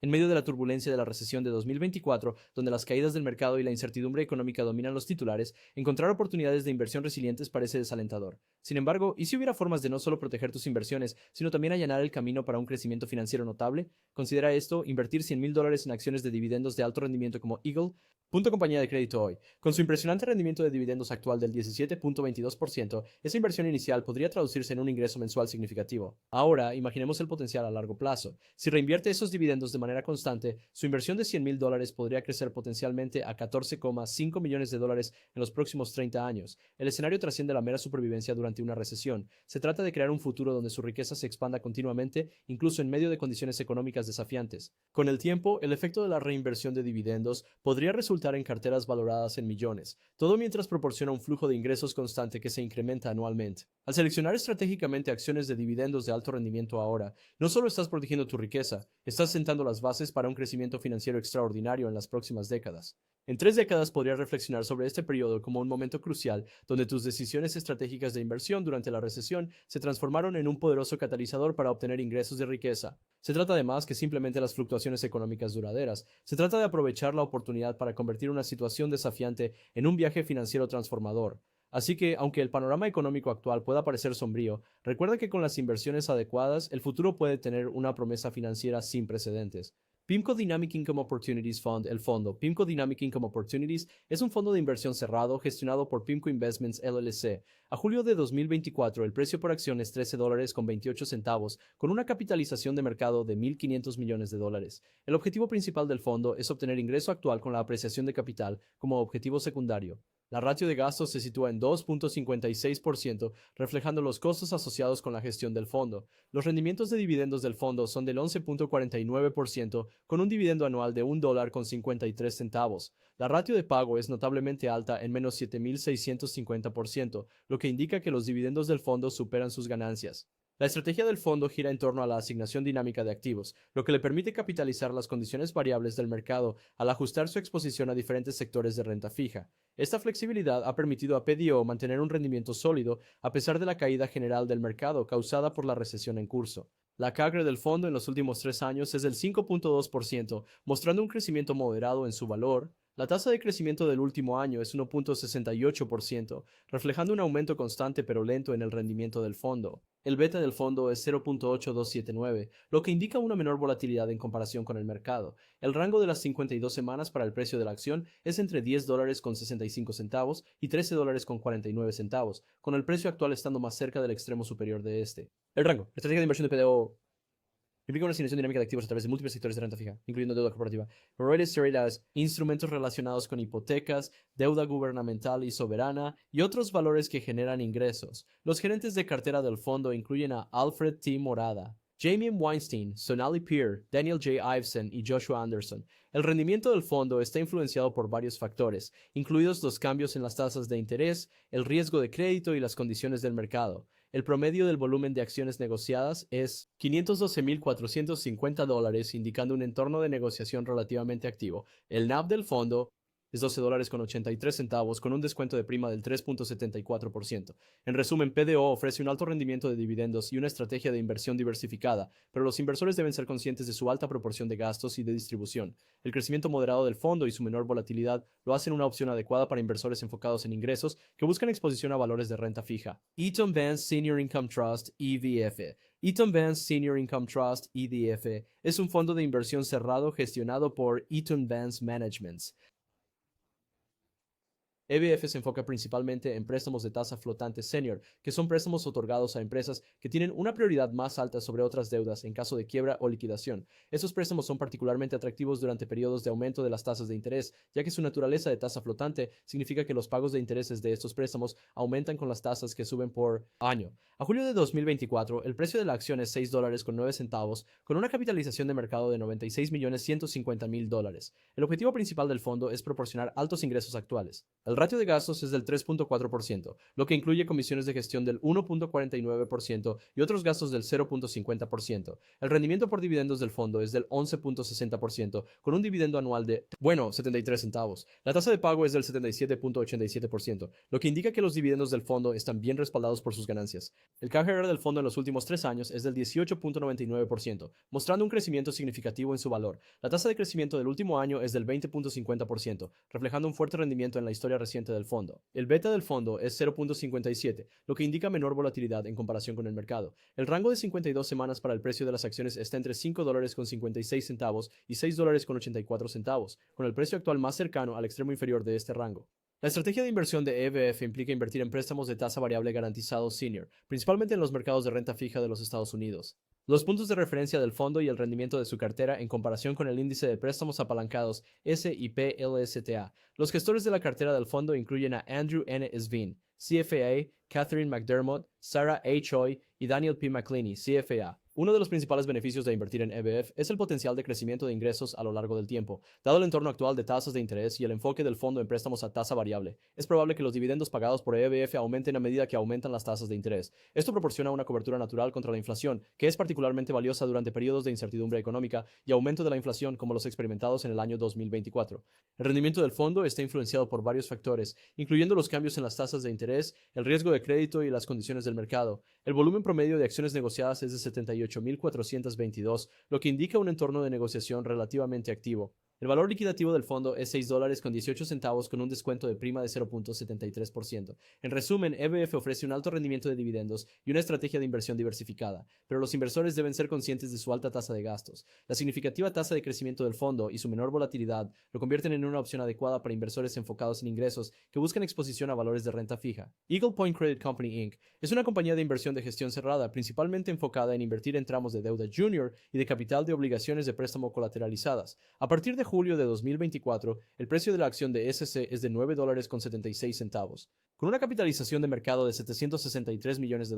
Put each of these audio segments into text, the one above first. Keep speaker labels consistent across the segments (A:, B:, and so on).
A: En medio de la turbulencia de la recesión de 2024, donde las caídas del mercado y la incertidumbre económica dominan los titulares, encontrar oportunidades de inversión resilientes parece desalentador. Sin embargo, ¿y si hubiera formas de no solo proteger tus inversiones, sino también allanar el camino para un crecimiento financiero notable? Considera esto invertir $100,000 en acciones de dividendos de alto rendimiento como Eagle. Punto compañía de crédito hoy. Con su impresionante rendimiento de dividendos actual del 17.22%, esa inversión inicial podría traducirse en un ingreso mensual significativo. Ahora, imaginemos el potencial a largo plazo. Si reinvierte esos dividendos de manera constante, su inversión de $100,000 podría crecer potencialmente a $14,5 millones en los próximos 30 años. El escenario trasciende la mera supervivencia durante una recesión. Se trata de crear un futuro donde su riqueza se expanda continuamente, incluso en medio de condiciones económicas desafiantes. Con el tiempo, el efecto de la reinversión de dividendos podría resultar en carteras valoradas en millones, todo mientras proporciona un flujo de ingresos constante que se incrementa anualmente. Al seleccionar estratégicamente acciones de dividendos de alto rendimiento ahora, no solo estás protegiendo tu riqueza, estás sentando las bases para un crecimiento financiero extraordinario en las próximas décadas. En 3 décadas podrías reflexionar sobre este periodo como un momento crucial donde tus decisiones estratégicas de inversión durante la recesión se transformaron en un poderoso catalizador para obtener ingresos de riqueza. Se trata de más que simplemente las fluctuaciones económicas duraderas. Se trata de aprovechar la oportunidad para convertir una situación desafiante en un viaje financiero transformador. Así que, aunque el panorama económico actual pueda parecer sombrío, recuerda que con las inversiones adecuadas, el futuro puede tener una promesa financiera sin precedentes. PIMCO Dynamic Income Opportunities Fund, el fondo PIMCO Dynamic Income Opportunities, es un fondo de inversión cerrado gestionado por PIMCO Investments LLC. A julio de 2024, el precio por acción es $13,28, con una capitalización de mercado de $1,500 millones. El objetivo principal del fondo es obtener ingreso actual con la apreciación de capital como objetivo secundario. La ratio de gastos se sitúa en 2.56%, reflejando los costos asociados con la gestión del fondo. Los rendimientos de dividendos del fondo son del 11.49%, con un dividendo anual de $1,53. La ratio de pago es notablemente alta en menos 7.650%, lo que indica que los dividendos del fondo superan sus ganancias. La estrategia del fondo gira en torno a la asignación dinámica de activos, lo que le permite capitalizar las condiciones variables del mercado al ajustar su exposición a diferentes sectores de renta fija. Esta flexibilidad ha permitido a PDO mantener un rendimiento sólido a pesar de la caída general del mercado causada por la recesión en curso. La CAGR del fondo en los últimos 3 años es del 5.2%, mostrando un crecimiento moderado en su valor. La tasa de crecimiento del último año es 1.68%, reflejando un aumento constante pero lento en el rendimiento del fondo. El beta del fondo es 0.8279, lo que indica una menor volatilidad en comparación con el mercado. El rango de las 52 semanas para el precio de la acción es entre $10,65 y $13,49, con el precio actual estando más cerca del extremo superior de este. El rango. La estrategia de inversión de PDO implica una asignación dinámica de activos a través de múltiples sectores de renta fija, incluyendo deuda corporativa. Real estate, instrumentos relacionados con hipotecas, deuda gubernamental y soberana, y otros valores que generan ingresos. Los gerentes de cartera del fondo incluyen a Alfred T. Morada, Jamie M. Weinstein, Sonali Peer, Daniel J. Iveson y Joshua Anderson. El rendimiento del fondo está influenciado por varios factores, incluidos los cambios en las tasas de interés, el riesgo de crédito y las condiciones del mercado. El promedio del volumen de acciones negociadas es $512,450, indicando un entorno de negociación relativamente activo. El NAV del fondo es $12,83, con un descuento de prima del 3.74%. En resumen, PDO ofrece un alto rendimiento de dividendos y una estrategia de inversión diversificada, pero los inversores deben ser conscientes de su alta proporción de gastos y de distribución. El crecimiento moderado del fondo y su menor volatilidad lo hacen una opción adecuada para inversores enfocados en ingresos que buscan exposición a valores de renta fija. Eaton Vance Senior Income Trust, EVF. Eaton Vance Senior Income Trust, EDF, es un fondo de inversión cerrado gestionado por Eaton Vance Managements. EBF se enfoca principalmente en préstamos de tasa flotante senior, que son préstamos otorgados a empresas que tienen una prioridad más alta sobre otras deudas en caso de quiebra o liquidación. Estos préstamos son particularmente atractivos durante periodos de aumento de las tasas de interés, ya que su naturaleza de tasa flotante significa que los pagos de intereses de estos préstamos aumentan con las tasas que suben por año. A julio de 2024, el precio de la acción es $6,09, con una capitalización de mercado de $96,150,000. El objetivo principal del fondo es proporcionar altos ingresos actuales. El El ratio de gastos es del 3.4%, lo que incluye comisiones de gestión del 1.49% y otros gastos del 0.50%. El rendimiento por dividendos del fondo es del 11.60%, con un dividendo anual de, 73 centavos. La tasa de pago es del 77.87%, lo que indica que los dividendos del fondo están bien respaldados por sus ganancias. El KGR del fondo en los últimos 3 años es del 18.99%, mostrando un crecimiento significativo en su valor. La tasa de crecimiento del último año es del 20.50%, reflejando un fuerte rendimiento en la historia reciente del fondo. El beta del fondo es 0.57, lo que indica menor volatilidad en comparación con el mercado. El rango de 52 semanas para el precio de las acciones está entre $5.56 y $6.84, con el precio actual más cercano al extremo inferior de este rango. La estrategia de inversión de EBF implica invertir en préstamos de tasa variable garantizados senior, principalmente en los mercados de renta fija de los Estados Unidos. Los puntos de referencia del fondo y el rendimiento de su cartera en comparación con el índice de préstamos apalancados S&P LSTA. Los gestores de la cartera del fondo incluyen a Andrew N. Sveen, CFA, Catherine McDermott, Sarah A. Choi y Daniel P. McCleany, CFA. Uno de los principales beneficios de invertir en EBF es el potencial de crecimiento de ingresos a lo largo del tiempo. Dado el entorno actual de tasas de interés y el enfoque del fondo en préstamos a tasa variable, es probable que los dividendos pagados por EBF aumenten a medida que aumentan las tasas de interés. Esto proporciona una cobertura natural contra la inflación, que es particularmente valiosa durante periodos de incertidumbre económica y aumento de la inflación como los experimentados en el año 2024. El rendimiento del fondo está influenciado por varios factores, incluyendo los cambios en las tasas de interés, el riesgo de crédito y las condiciones del mercado. El volumen promedio de acciones negociadas es de 78.422, lo que indica un entorno de negociación relativamente activo. El valor liquidativo del fondo es $6.18 con un descuento de prima de 0.73%. En resumen, EBF ofrece un alto rendimiento de dividendos y una estrategia de inversión diversificada, pero los inversores deben ser conscientes de su alta tasa de gastos. La significativa tasa de crecimiento del fondo y su menor volatilidad lo convierten en una opción adecuada para inversores enfocados en ingresos que buscan exposición a valores de renta fija. Eagle Point Credit Company Inc. es una compañía de inversión de gestión cerrada, principalmente enfocada en invertir en tramos de deuda junior y de capital de obligaciones de préstamo colateralizadas. A partir de julio de 2024, el precio de la acción de SC es de $9.76. Con una capitalización de mercado de $763 millones,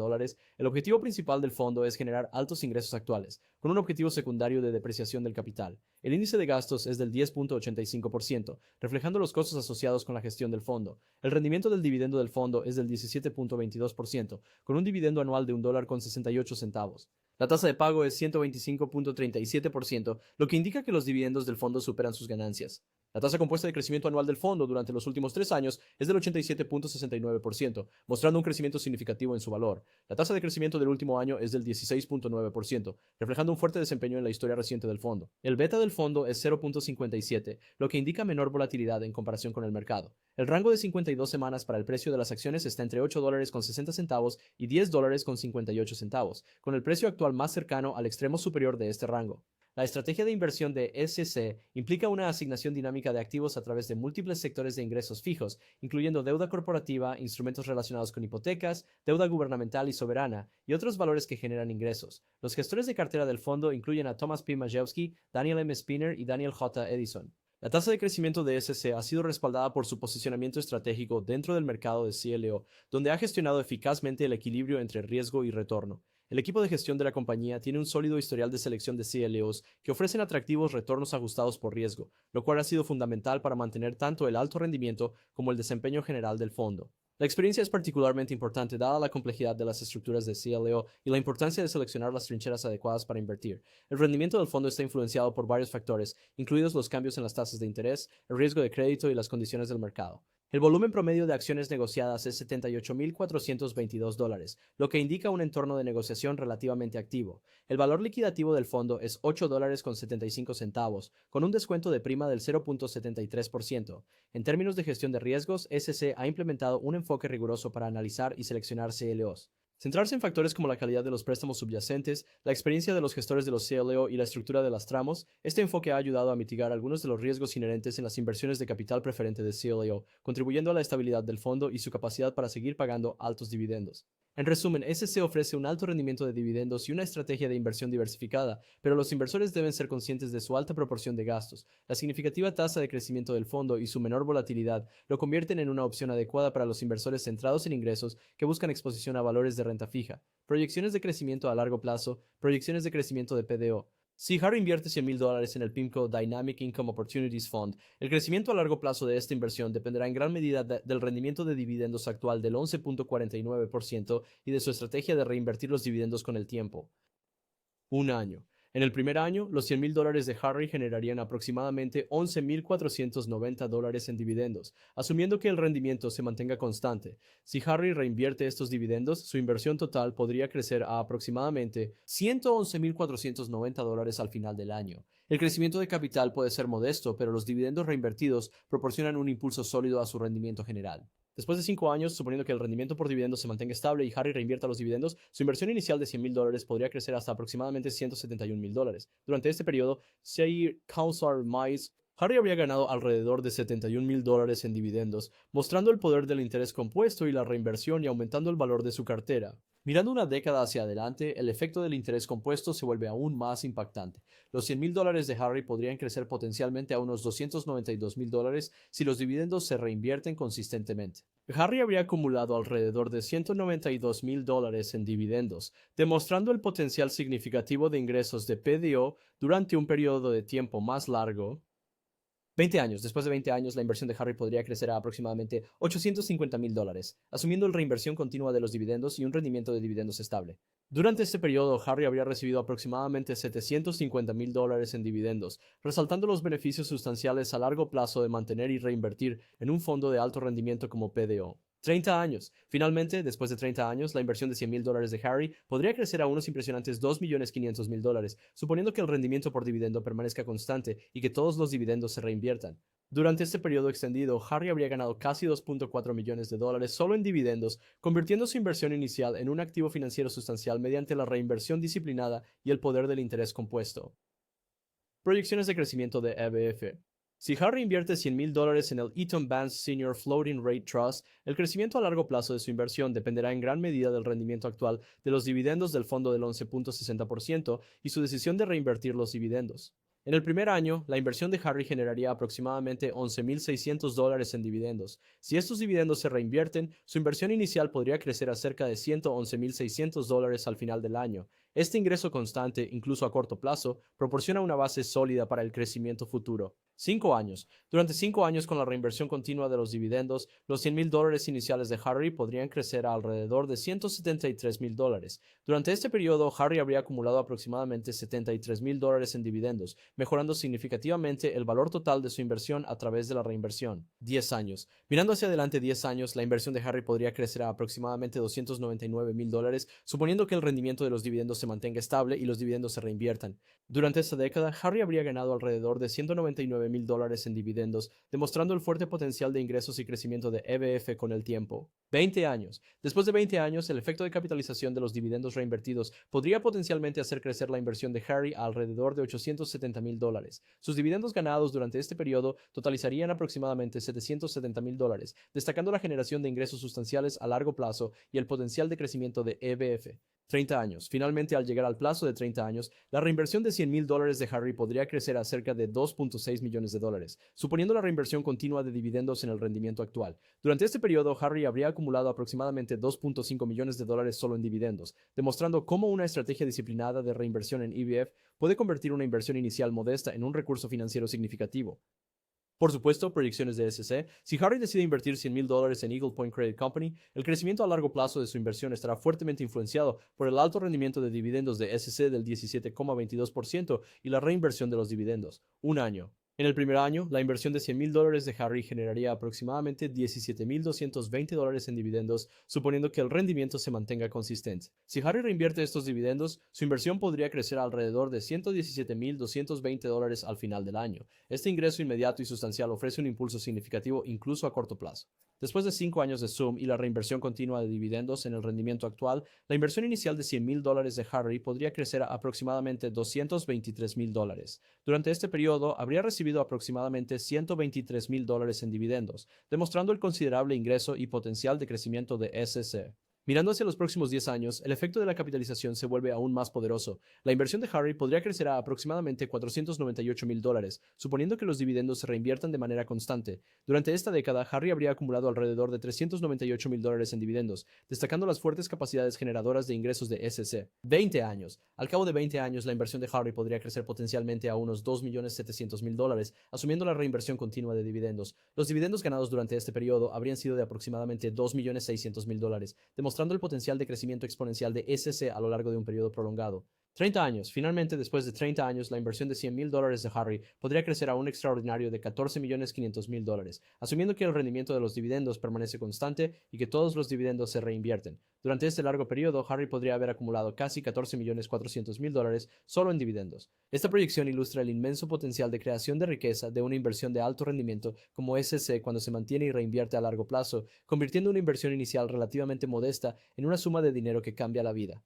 A: el objetivo principal del fondo es generar altos ingresos actuales, con un objetivo secundario de depreciación del capital. El índice de gastos es del 10.85%, reflejando los costos asociados con la gestión del fondo. El rendimiento del dividendo del fondo es del 17.22%, con un dividendo anual de $1.68. La tasa de pago es 125.37%, lo que indica que los dividendos del fondo superan sus ganancias. La tasa compuesta de crecimiento anual del fondo durante los últimos 3 años es del 87.69%, mostrando un crecimiento significativo en su valor. La tasa de crecimiento del último año es del 16.9%, reflejando un fuerte desempeño en la historia reciente del fondo. El beta del fondo es 0.57, lo que indica menor volatilidad en comparación con el mercado. El rango de 52 semanas para el precio de las acciones está entre $8.60 y $10.58, con el precio actual más cercano al extremo superior de este rango. La estrategia de inversión de SC implica una asignación dinámica de activos a través de múltiples sectores de ingresos fijos, incluyendo deuda corporativa, instrumentos relacionados con hipotecas, deuda gubernamental y soberana, y otros valores que generan ingresos. Los gestores de cartera del fondo incluyen a Thomas P. Majewski, Daniel M. Spinner y Daniel J. Edison. La tasa de crecimiento de SC ha sido respaldada por su posicionamiento estratégico dentro del mercado de CLO, donde ha gestionado eficazmente el equilibrio entre riesgo y retorno. El equipo de gestión de la compañía tiene un sólido historial de selección de CLOs que ofrecen atractivos retornos ajustados por riesgo, lo cual ha sido fundamental para mantener tanto el alto rendimiento como el desempeño general del fondo. La experiencia es particularmente importante dada la complejidad de las estructuras de CLO y la importancia de seleccionar las trincheras adecuadas para invertir. El rendimiento del fondo está influenciado por varios factores, incluidos los cambios en las tasas de interés, el riesgo de crédito y las condiciones del mercado. El volumen promedio de acciones negociadas es $78.422, lo que indica un entorno de negociación relativamente activo. El valor liquidativo del fondo es $8.75, con un descuento de prima del 0.73%. En términos de gestión de riesgos, SC ha implementado un enfoque riguroso para analizar y seleccionar CLOs. Centrarse en factores como la calidad de los préstamos subyacentes, la experiencia de los gestores de los CLO y la estructura de las tramos, este enfoque ha ayudado a mitigar algunos de los riesgos inherentes en las inversiones de capital preferente de CLO, contribuyendo a la estabilidad del fondo y su capacidad para seguir pagando altos dividendos. En resumen, SC ofrece un alto rendimiento de dividendos y una estrategia de inversión diversificada, pero los inversores deben ser conscientes de su alta proporción de gastos. La significativa tasa de crecimiento del fondo y su menor volatilidad lo convierten en una opción adecuada para los inversores centrados en ingresos que buscan exposición a valores de renta fija, proyecciones de crecimiento a largo plazo, proyecciones de crecimiento de PDO. Si Harry invierte $100,000 en el PIMCO Dynamic Income Opportunities Fund, el crecimiento a largo plazo de esta inversión dependerá en gran medida del rendimiento de dividendos actual del 11.49% y de su estrategia de reinvertir los dividendos con el tiempo. Un año. En el primer año, los $100,000 de Harry generarían aproximadamente $11,490 en dividendos, asumiendo que el rendimiento se mantenga constante. Si Harry reinvierte estos dividendos, su inversión total podría crecer a aproximadamente $111,490 al final del año. El crecimiento de capital puede ser modesto, pero los dividendos reinvertidos proporcionan un impulso sólido a su rendimiento general. Después de 5 años, suponiendo que el rendimiento por dividendos se mantenga estable y Harry reinvierta los dividendos, su inversión inicial de $100,000 podría crecer hasta aproximadamente $171,000. Durante este periodo, Sir Council Mice, Harry habría ganado alrededor de $71,000 en dividendos, mostrando el poder del interés compuesto y la reinversión y aumentando el valor de su cartera. Mirando una década hacia adelante, el efecto del interés compuesto se vuelve aún más impactante. Los $100,000 de Harry podrían crecer potencialmente a unos $292,000 si los dividendos se reinvierten consistentemente. Harry habría acumulado alrededor de $192,000 en dividendos, demostrando el potencial significativo de ingresos de PDO durante un periodo de tiempo más largo. 20 años. Después de 20 años, la inversión de Harry podría crecer a aproximadamente $850,000, asumiendo la reinversión continua de los dividendos y un rendimiento de dividendos estable. Durante este periodo, Harry habría recibido aproximadamente $750,000 en dividendos, resaltando los beneficios sustanciales a largo plazo de mantener y reinvertir en un fondo de alto rendimiento como PDO. 30 años. Finalmente, después de 30 años, la inversión de $100,000 de Harry podría crecer a unos impresionantes $2,500,000, suponiendo que el rendimiento por dividendo permanezca constante y que todos los dividendos se reinviertan. Durante este periodo extendido, Harry habría ganado casi $2.4 millones solo en dividendos, convirtiendo su inversión inicial en un activo financiero sustancial mediante la reinversión disciplinada y el poder del interés compuesto. Proyecciones de crecimiento de EBF. Si Harry invierte $100,000 en el Eaton Vance Senior Floating Rate Trust, el crecimiento a largo plazo de su inversión dependerá en gran medida del rendimiento actual de los dividendos del fondo del 11.60% y su decisión de reinvertir los dividendos. En el primer año, la inversión de Harry generaría aproximadamente $11,600 en dividendos. Si estos dividendos se reinvierten, su inversión inicial podría crecer a cerca de $111,600 al final del año. Este ingreso constante, incluso a corto plazo, proporciona una base sólida para el crecimiento futuro. 5 años. Durante 5 años con la reinversión continua de los dividendos, los $100,000 iniciales de Harry podrían crecer a alrededor de $173,000. Durante este periodo, Harry habría acumulado aproximadamente $73,000 en dividendos, mejorando significativamente el valor total de su inversión a través de la reinversión. 10 años. Mirando hacia adelante 10 años, la inversión de Harry podría crecer a aproximadamente $299,000, suponiendo que el rendimiento de los dividendos se mantenga estable y los dividendos se reinviertan. Durante esta década, Harry habría ganado alrededor de $199,000 en dividendos, demostrando el fuerte potencial de ingresos y crecimiento de EBF con el tiempo. 20 años. Después de 20 años, el efecto de capitalización de los dividendos reinvertidos podría potencialmente hacer crecer la inversión de Harry a alrededor de $870,000. Sus dividendos ganados durante este periodo totalizarían aproximadamente $770,000, destacando la generación de ingresos sustanciales a largo plazo y el potencial de crecimiento de EBF. 30 años. Finalmente, al llegar al plazo de 30 años, la reinversión de $100,000 de Harry podría crecer a cerca de $2.6 millones, suponiendo la reinversión continua de dividendos en el rendimiento actual. Durante este periodo, Harry habría acumulado aproximadamente $2.5 millones solo en dividendos, demostrando cómo una estrategia disciplinada de reinversión en EBF puede convertir una inversión inicial modesta en un recurso financiero significativo. Por supuesto, proyecciones de SC. Si Harry decide invertir $100,000 en Eagle Point Credit Company, el crecimiento a largo plazo de su inversión estará fuertemente influenciado por el alto rendimiento de dividendos de SC del 17,22% y la reinversión de los dividendos. Un año. En el primer año, la inversión de $100,000 de Harry generaría aproximadamente $17,220 en dividendos, suponiendo que el rendimiento se mantenga consistente. Si Harry reinvierte estos dividendos, su inversión podría crecer alrededor de $117,220 al final del año. Este ingreso inmediato y sustancial ofrece un impulso significativo incluso a corto plazo. Después de 5 años de Zoom y la reinversión continua de dividendos en el rendimiento actual, la inversión inicial de $100,000 de Harry podría crecer a aproximadamente $223,000. Durante este periodo, habría recibido aproximadamente $123,000 en dividendos, demostrando el considerable ingreso y potencial de crecimiento de SC. Mirando hacia los próximos 10 años, el efecto de la capitalización se vuelve aún más poderoso. La inversión de Harry podría crecer a aproximadamente $498,000, suponiendo que los dividendos se reinviertan de manera constante. Durante esta década, Harry habría acumulado alrededor de $398,000 en dividendos, destacando las fuertes capacidades generadoras de ingresos de SC. 20 años. Al cabo de 20 años, la inversión de Harry podría crecer potencialmente a unos $2,700,000, asumiendo la reinversión continua de dividendos. Los dividendos ganados durante este periodo habrían sido de aproximadamente $2,600,000, demostrando el potencial de crecimiento exponencial de SC a lo largo de un periodo prolongado. 30 años. Finalmente, después de 30 años, la inversión de $100,000 de Harry podría crecer a un extraordinario de $14,500,000, asumiendo que el rendimiento de los dividendos permanece constante y que todos los dividendos se reinvierten. Durante este largo periodo, Harry podría haber acumulado casi $14,400,000 solo en dividendos. Esta proyección ilustra el inmenso potencial de creación de riqueza de una inversión de alto rendimiento como SC cuando se mantiene y reinvierte a largo plazo, convirtiendo una inversión inicial relativamente modesta en una suma de dinero que cambia la vida.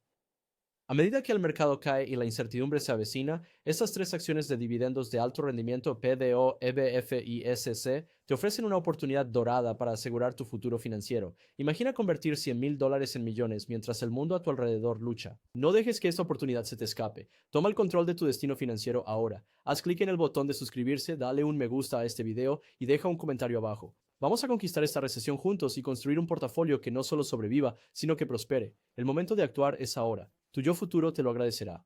A: A medida que el mercado cae y la incertidumbre se avecina, estas tres acciones de dividendos de alto rendimiento, PDO, EBF y SC, te ofrecen una oportunidad dorada para asegurar tu futuro financiero. Imagina convertir $100,000 en millones mientras el mundo a tu alrededor lucha. No dejes que esta oportunidad se te escape. Toma el control de tu destino financiero ahora. Haz clic en el botón de suscribirse, dale un me gusta a este video y deja un comentario abajo. Vamos a conquistar esta recesión juntos y construir un portafolio que no solo sobreviva, sino que prospere. El momento de actuar es ahora. Tu yo futuro te lo agradecerá.